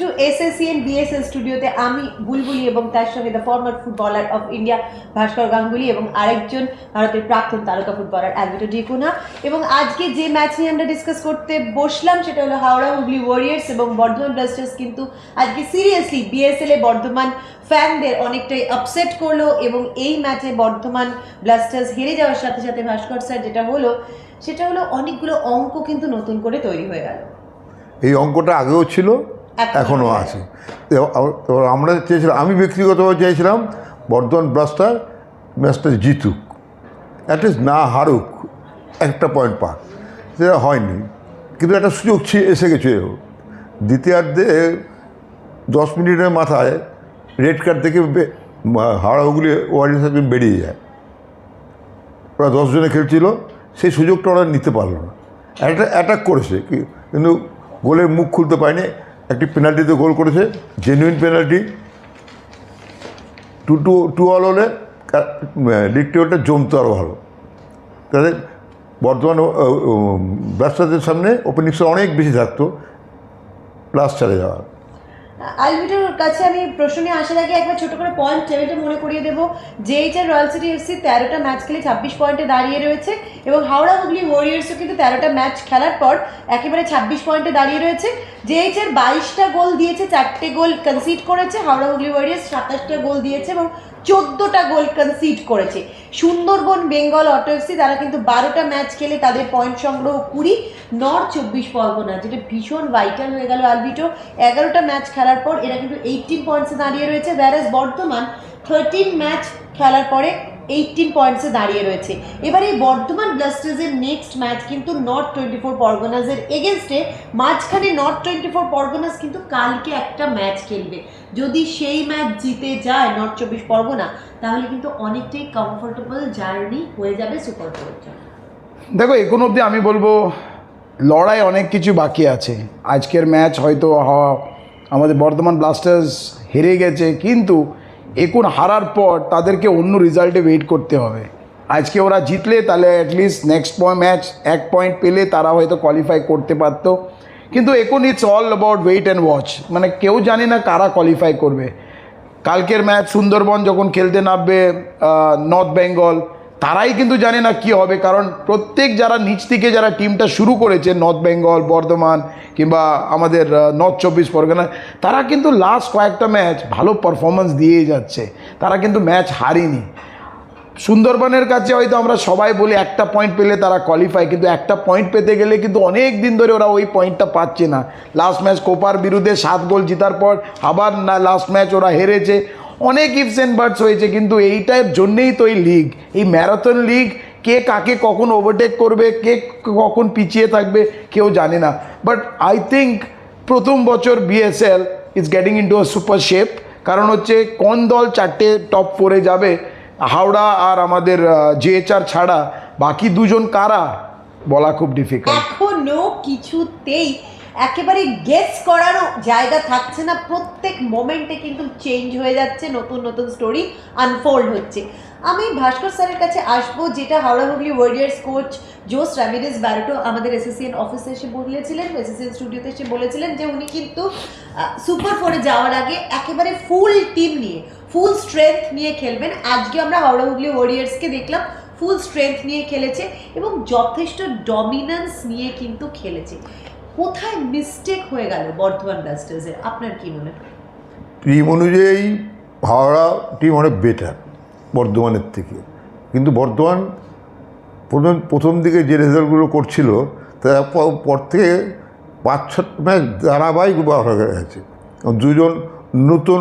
Two SSCN BSL স্টুডিওতে আমি বুলবুলি এবং তার সঙ্গে the former footballer of India Bhaskar Ganguly এবং আরেকজন ভারতের প্রাক্তন তারকা ফুটবলার অ্যালভিটো ডিকুনা। এবং আজকে যে ম্যাচ নিয়ে আমরা ডিসকাস করতে বসলাম সেটা হলো হাওড়া হুগলি ওয়ারিয়ার্স এবং বর্ধমান ব্লাস্টার্স। কিন্তু আজকে সিরিয়াসলি BSL এ বর্ধমান ফ্যানদের অনেকটাই আপসেট করলো এবং এই ম্যাচে বর্ধমান ব্লাস্টার্স হেরে যাওয়ার সাথে সাথে ভাস্কর স্যার সেটা হলো অনেকগুলো অঙ্ক কিন্তু নতুন করে তৈরি হয়ে গেল। এই অঙ্কটা আগেও ছিল, এখনও আছে। আমরা চেয়েছিলাম, আমি ব্যক্তিগতভাবে চেয়েছিলাম বর্ধমান ব্লাস্টার ম্যাচটা জিতুক, অ্যাটলিস্ট না হারুক, একটা পয়েন্ট পাক। সেটা হয়নি, কিন্তু একটা সুযোগ এসে গেছে। দ্বিতীয়ার্ধে 10 মিনিটের মাথায় রেড কার্ড থেকে হাওড়া হুগলি ওয়ারিয়ার্স একজন বেরিয়ে যায়। ওরা 10 জনে খেলছিল, সেই সুযোগটা ওরা নিতে পারলো না। একটা অ্যাটাক করেছে কিন্তু গোলের মুখ খুলতে পারেনি। একটি পেনাল্টিতে গোল করেছে, জেনুইন পেনাল্টি। 2-2 হলে লিগটা জমতে আরও ভালো। তাদের বর্তমান ব্লাস্টারদের সামনে ওপেনিংসটা অনেক বেশি থাকতো, প্লাস চলে যাওয়া। আলভিটোর কাছে আমি প্রশ্ন নিয়ে আসার আগে একবার ছোট করে পয়েন্ট টেবিলটা মনে করিয়ে দেবো। JHR রয়্যাল সিটি FC 13টা ম্যাচ খেলে 26 পয়েন্টে দাঁড়িয়ে রয়েছে এবং হাওড়া হুগলি ওয়ারিয়ার্সও কিন্তু 13টা ম্যাচ খেলার পর একেবারে 26 পয়েন্টে দাঁড়িয়ে রয়েছে। JHR 22টা গোল দিয়েছে, 4টে গোল কনসিড করেছে। হাওড়া হুগলি ওয়ারিয়ার্স 27টা গোল দিয়েছে এবং 14টা গোল কনসিড করেছে। সুন্দরবন বেঙ্গল অটো FC তারা কিন্তু 12টা ম্যাচ খেলে তাদের পয়েন্ট সংগ্রহ 20। নর্থ 24 পরগনা, যেটা ভীষণ ভাইটাল হয়ে গেল আলভিটো, 11টা ম্যাচ খেলার পর এরা কিন্তু 18 পয়েন্টসে দাঁড়িয়ে রয়েছে। whereas বর্ধমান 13 ম্যাচ খেলার পরে 18 পয়েন্টসে দাঁড়িয়ে রয়েছে। এবার এই বর্ধমান ব্লাস্টার্সের নেক্সট ম্যাচ কিন্তু নর্থ 24 পরগনাসের এগেনস্টে। মাঝখানে নর্থ 24 পরগনাস কিন্তু কালকে একটা ম্যাচ খেলবে। যদি সেই ম্যাচ জিতে যায় নর্থ 24 পরগনা, তাহলে কিন্তু অনেকটাই কমফোর্টেবল জার্নি হয়ে যাবে সুপার ফোরের জন্য। দেখো, এখন অবধি আমি বলবো লড়াই অনেক কিছু বাকি আছে। আজকের ম্যাচ হয়তো আমাদের বর্ধমান ব্লাস্টার্স হেরে গেছে, কিন্তু এখন হারার পর তাদেরকে অন্য রেজাল্টে ওয়েট করতে হবে। আজকে ওরা জিতলে তাহলে অ্যাটলিস্ট নেক্সট ম্যাচ 1 পয়েন্ট পেলে তারা হয়তো কোয়ালিফাই করতে পারত। কিন্তু এখন it's all about wait and watch. মানে কেউ জানি না কারা কোয়ালিফাই করবে। কালকের ম্যাচ সুন্দরবন যখন খেলতে নামবে নর্থ বেঙ্গল, তারাই কিন্তু জানে না কি হবে। কারণ প্রত্যেক যারা নিচ থেকে যারা টিমটা শুরু করেছে, নর্থ বেঙ্গল, বর্ধমান কিংবা আমাদের নর্থ 24 পরগনা, তারা কিন্তু লাস্ট কয়েকটা ম্যাচ ভালো পারফরমেন্স দিয়ে যাচ্ছে। তারা কিন্তু ম্যাচ হারেনি। সুন্দরবনের কাছে হয়তো আমরা সবাই বলি একটা পয়েন্ট পেলে তারা কোয়ালিফাই, কিন্তু একটা পয়েন্ট পেতে গেলে কিন্তু অনেক দিন ধরে ওরা ওই পয়েন্টটা পাচ্ছে না। লাস্ট ম্যাচ কোপার বিরুদ্ধে 7 গোল জেতার পর আবার না লাস্ট ম্যাচ ওরা হেরেছে। অনেক ইফস অ্যান্ড বাটস হয়েছে, কিন্তু এইটার জন্যেই তো এই লিগ, এই ম্যারাথন লিগ। কে কাকে কখন ওভারটেক করবে, কে কখন পিছিয়ে থাকবে কেউ জানে না। বাট আই থিঙ্ক প্রথম বছর BSL is getting into a super shape. কারণ হচ্ছে কোন দল 4টে টপ 4-এ যাবে, হাওড়া আর আমাদের JHR ছাড়া বাকি দুজন কারা বলা খুব ডিফিকাল্ট। এখনো কিছুতেই একেবারে গেস করারও জায়গা থাকছে না। প্রত্যেক মোমেন্টে কিন্তু চেঞ্জ হয়ে যাচ্ছে, নতুন নতুন স্টোরি আনফোল্ড হচ্ছে। আমি ভাস্কর স্যারের কাছে আসবো, যেটা হাওড়া হুগলি ওয়ারিয়ার্স কোচ জোস রামিরেজ ব্যারেটো আমাদের SSCN অফিসে এসে বলেছিলেন, SSCN স্টুডিওতে এসে বলেছিলেন যে উনি কিন্তু সুপার 4-এ যাওয়ার আগে একেবারে ফুল টিম নিয়ে, ফুল স্ট্রেংথ নিয়ে খেলবেন। আজকে আমরা হাওড়া হুগলি ওয়ারিয়ার্সকে দেখলাম ফুল স্ট্রেংথ নিয়ে খেলেছে এবং যথেষ্ট ডমিনেন্স নিয়ে কিন্তু খেলেছে। কোথায় মিস্টেক হয়ে গেল বর্ধমান ব্লাস্টার্সের, আপনার কি মনে হয়? টিম অনুযায়ী হাওড়া টিম অনেক বেটার বর্ধমানের থেকে, কিন্তু বর্ধমান প্রথম দিকে যে রেজাল্টগুলো করছিল তারপর থেকে 5-6 ম্যাচ ধারাবাহিক হয়ে গেছে। 2 জন নতুন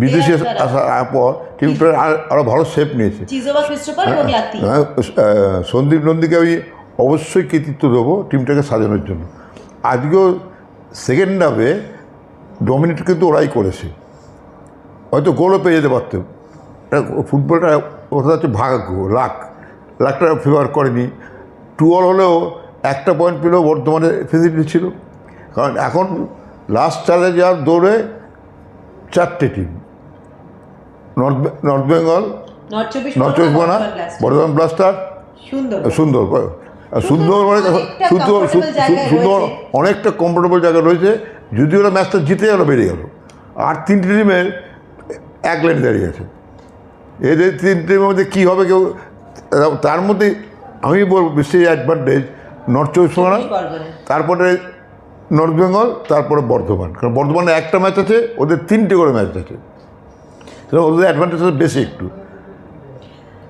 বিদেশি আসার পর টিমটা আরও ভালো শেপ নিয়েছে। সন্দীপ নন্দীকে আমি অবশ্যই কৃতিত্ব দেবো টিমটাকে সাজানোর জন্য। আজকেও সেকেন্ড হাফে ডমিনেট কিন্তু ওরাই করেছে, হয়তো গোলও পেয়ে যেতে পারত। ফুটবলটা ওটা হচ্ছে ভাগ্য, লাখটা ফেভার করেনি। 2-2 হলেও একটা পয়েন্ট পেলেও বর্তমানে ফেসিলিটি ছিল। কারণ এখন লাস্ট চ্যালেঞ্জার দৌড়ে 4টে team, North Bengal, North 24 Pargana, Bardhaman blaster, সুন্দর অনেকটা কমফোর্টেবল জায়গা রয়েছে। যদি ওরা ম্যাচটা জিতে গেলো বেরিয়ে গেলো। আর তিনটে টিমের এক লাইনে দাঁড়িয়ে আছে, এদের তিনটের মধ্যে কী হবে কেউ, তার মধ্যে আমি বলবো বেশি অ্যাডভান্টেজ নর্থ চব্বিশ পরগনা, তারপরে নর্থ বেঙ্গল, তারপরে বর্ধমান। কারণ বর্ধমানে একটা ম্যাচ আছে, ওদের তিনটে করে ম্যাচ আছে, ওদের অ্যাডভান্টেজ বেশি একটু।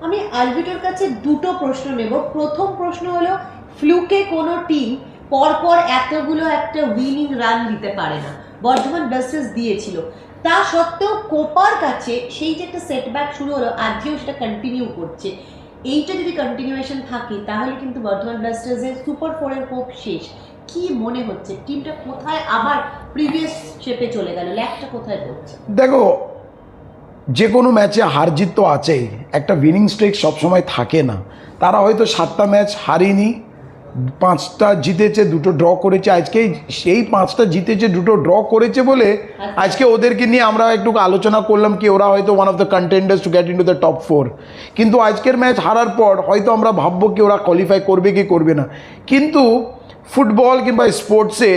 আমি আলভিটোর কাছে দুটো প্রশ্ন নেব। প্রথম প্রশ্ন হলো, ফ্লুকে কোনো টিম পরপর এতগুলো একটা উইনিং রান দিতে পারে না, বর্ধমান ব্লাস্টার্স দিয়েছিল। তা সত্ত্বেও কোপার কাছে সেই যে একটা সেটব্যাক শুরু হলো, আজকেও সেটা কন্টিনিউ করছে। এইটা যদি কন্টিনিউয়েশন থাকে তাহলে কিন্তু বর্ধমান ব্লাস্টার্সের সুপার ফোরের হোপ শেষ। কি মনে হচ্ছে টিমটা কোথায় আবার প্রিভিয়াস শেপে চলে গেল, ল্যাকটা কোথায় পড়ছে? দেখো, যে কোনো ম্যাচে হার জিত তো আছেই, একটা উইনিং স্ট্রিক সবসময় থাকে না। তারা হয়তো 7টা ম্যাচ হারিনি, 5টা জিতেছে, 2টো ড্র করেছে। আজকে সেই 5টা জিতেছে, 2টো ড্র করেছে বলে আজকে ওদেরকে নিয়ে আমরা একটু আলোচনা করলাম কি ওরা হয়তো one of the contenders to get into the top 4। কিন্তু আজকের ম্যাচ হারার পর হয়তো আমরা ভাববো কি ওরা কোয়ালিফাই করবে কি করবে না। কিন্তু ফুটবল কিংবা স্পোর্টসে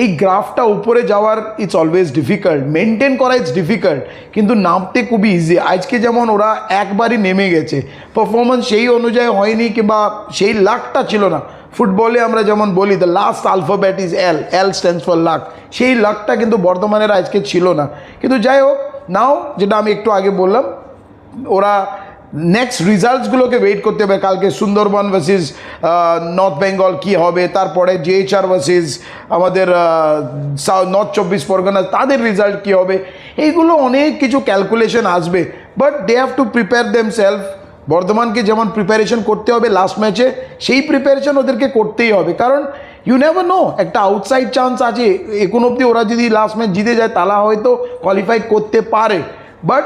এই গ্রাফটা উপরে যাওয়ার ইটস অলওয়েজ ডিফিকাল্ট, মেনটেন করা ইটস ডিফিকাল্ট, কিন্তু নামতে খুবই ইজি। আজকে যেমন ওরা একবারই নেমে গেছে, পারফরমেন্স সেই অনুযায়ী হয়নি কিংবা সেই লাকটা ছিল না। ফুটবলে আমরা যেমন বলি the last alphabet is L, L stands for lakh, সেই লাকটা কিন্তু বর্ধমানের আজকে ছিল না। কিন্তু যাই হোক, নাও যেটা আমি একটু আগে বললাম, ওরা নেক্সট রেজাল্টসগুলোকে ওয়েট করতে হবে। কালকে সুন্দরবন ভার্সেস নর্থ বেঙ্গল কী হবে, তারপরে জিএইচআর ভার্সেস আমাদের নর্থ 24 পরগনা, তাদের রেজাল্ট কী হবে, এইগুলো অনেক কিছু ক্যালকুলেশন আসবে। But they have to prepare themselves. বর্ধমানকে যেমন প্রিপারেশন করতে হবে লাস্ট ম্যাচে, সেই প্রিপারেশন ওদেরকে করতেই হবে। কারণ ইউ নেভার নো, একটা আউটসাইড চান্স আছে। এখন অবধি ওরা যদি লাস্ট ম্যাচ জিতে যায় তাহলে হয়তো কোয়ালিফাই করতে পারে, বাট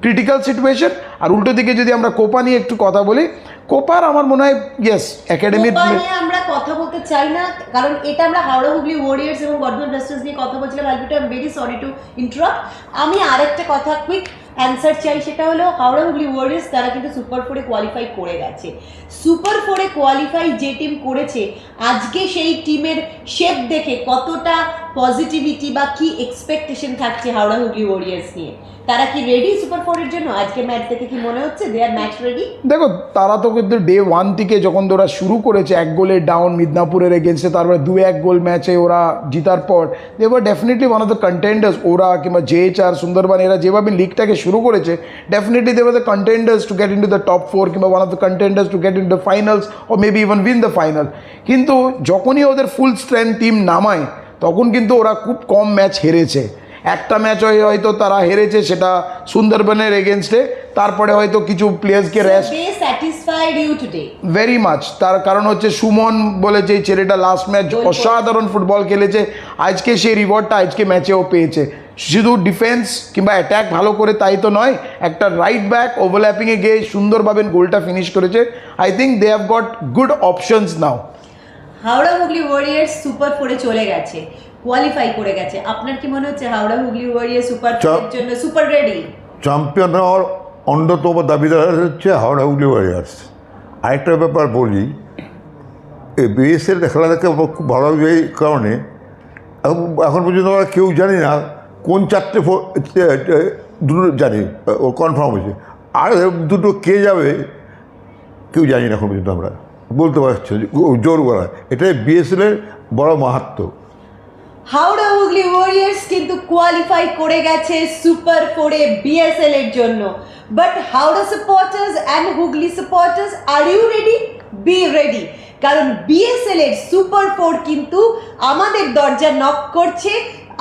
ক্রিটিক্যাল সিচুয়েশন। আর উল্টো দিকে যদি আমরা কোপা নিয়ে একটু কথা বলি, কোপার আমার মনে হয় ইয়েস একাডেমির নিয়ে আমরা কথা বলতে চাই না, কারণ এটা আমরা হাওড়া হুগলি ওয়ারিয়ার্স এবং বর্ধমান ব্লাস্টার্স নিয়ে কথা বলছিলাম। I am very sorry to interrupt. আমি আরেকটা কথা কুইক অ্যান্সার চাই, সেটা হলো হাওড়া হুগলি ওয়ারিয়ার্স তারা কিন্তু সুপার 4-এ কোয়ালিফাই করে গেছে। সুপার 4-এ কোয়ালিফাই যে টিম করেছে, আজকে সেই টিমের শেপ দেখে কতটা পজিটিভিটি বা কি এক্সপেকটেশন থাকছে হাওড়া হুগলি ওয়ারিয়ার্স নিয়ে? তারা কি রেডি সুপার 4-এর জন্য? আজকে ম্যাচ দেখে কি মনে হচ্ছে দে আর ম্যাচ রেডি? দেখো, তারা তো কিন্তু ডে 1 থেকে যখন ওরা শুরু করেছে 1 গোলে ডাউন মিদনাপুরের এগেনস্টে, তারপরে 2-1 গোল ম্যাচে ওরা জিতার পর they were definitely one of the contenders. ওরা কিংবা জিএইচআর, সুন্দরবন, এরা যেভাবে লিগটাকে শুরু করেছে, definitely they were the contenders to get into the top 4 কিংবা one of the contenders to get into the finals or maybe even win the final. কিন্তু যখনই ওদের ফুল স্ট্রেংথ টিম নামায় তখন কিন্তু ওরা খুব কম ম্যাচ হেরেছে। একটা ম্যাচ হয়তো তারা হেরেছে, সেটা সুন্দরবনের এগেনস্টে, তারপরে হয়তো কিছু প্লেয়ার্সকে রেস্ট। Very much. তার কারণ হচ্ছে সুমন বলে যে ছেলেটা লাস্ট ম্যাচ অসাধারণ ফুটবল খেলেছে, আজকে সেই রিওয়ার্ডটা আজকে ম্যাচেও পেয়েছে। শুধু ডিফেন্স কিংবা অ্যাট্যাক ভালো করে তাই তো নয়, একটা রাইট ব্যাক ওভারল্যাপিংয়ে গিয়ে সুন্দরভাবে গোলটা ফিনিশ করেছে। I think they have got good options now. Howrah Hooghly warriors super 4-এ চলে গেছে, কোয়ালিফাই করে গেছে। আপনার কি মনে হচ্ছে হাওড়া হুগলি ওয়ারিয়ার্স সুপার 4-এর জন্য সুপার রেডি? চ্যাম্পিয়ন হওয়ার অন্যতম দাবিদার হচ্ছে হাওড়া হুগলি ওয়ারিয়ার্স। আরেকটা ব্যাপার বলি, এই বিএসএল খেলা দেখে খুব ভালো লাগে এই কারণে, এখন পর্যন্ত আমরা কেউ জানি না কোন 4টে দুটো জানি ও কনফার্ম হয়েছে, আর দুটো কে যাবে কেউ জানি না এখন পর্যন্ত। আমরা বলতে পারছি জোর করা, এটাই বিএসএলের বড় মাহাত্ম্য। হাওড়া হুগলি ওয়ারিয়ার্স কিন্তু কোয়ালিফাই করে গেছে সুপার 4-এ বিএসএল এর জন্য। But Howrah supporters and Hooghly supporters, are you ready? Be ready, কারণ বিএসএল এর সুপার 4 কিন্তু আমাদের দরজা নক করছে।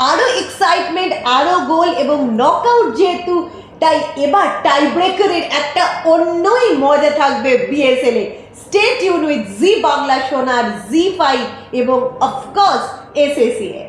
আরও এক্সাইটমেন্ট, আরও গোল এবং নকআউট যেহেতু, তাই এবার টাই ব্রেকারের একটা অন্যই মজা থাকবে বিএসএল এ। Stay tune with Zee Bangla Sonar, Zee5 এবং অফকোর্স এসএসসি এ।